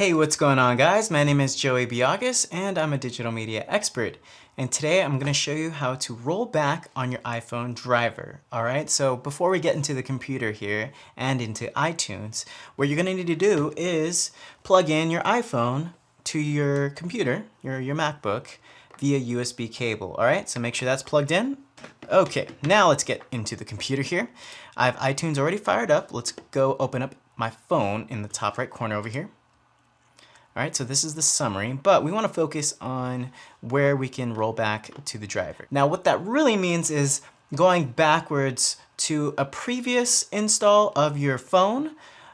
Hey, what's going on guys? My name is Joey Biagas and I'm a digital media expert. And today I'm going to show you how to roll back on your iPhone driver. Alright, so before we get into the computer here and into iTunes, what you're going to need to do is plug in your iPhone to your computer, your MacBook, via USB cable. Alright, so make sure that's plugged in. Okay, now let's get into the computer here. I have iTunes already fired up. Let's go open up my phone in the top right corner over here. Alright, so this is the summary, but we want to focus on where we can roll back to the driver. Now what that really means is going backwards to a previous install of your phone,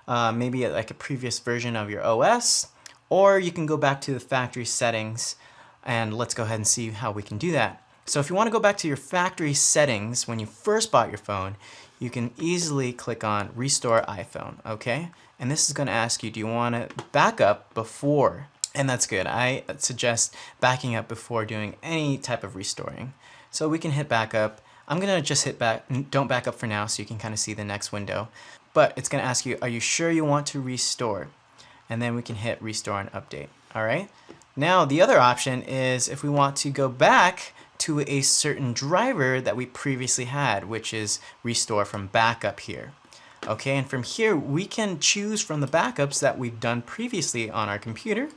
maybe like a previous version of your OS, or you can go back to the factory settings, and let's go ahead and see how we can do that. So if you want to go back to your factory settings when you first bought your phone, you can easily click on Restore iPhone, okay? And this is going to ask you, do you want to back up before? And that's good. I suggest backing up before doing any type of restoring. So we can hit back up. I'm going to just hit back, don't back up for now so you can kind of see the next window. But it's going to ask you, are you sure you want to restore? And then we can hit Restore and Update, all right? Now the other option is if we want to go back to a certain driver that we previously had, which is Restore from Backup here. Okay, and from here we can choose from the backups that we've done previously on our computer.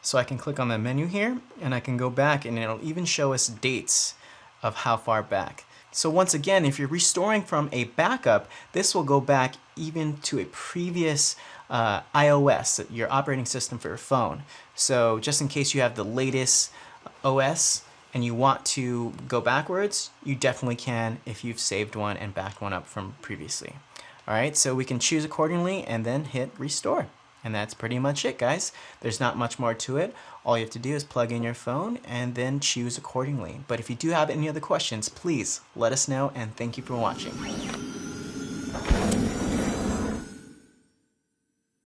So I can click on the menu here and I can go back and it'll even show us dates of how far back. So once again, if you're restoring from a backup, this will go back even to a previous iOS, your operating system for your phone. So just in case you have the latest OS and you want to go backwards, you definitely can if you've saved one and backed one up from previously. Alright, so we can choose accordingly and then hit Restore. And that's pretty much it, guys. There's not much more to it. All you have to do is plug in your phone and then choose accordingly. But if you do have any other questions, please let us know, and thank you for watching.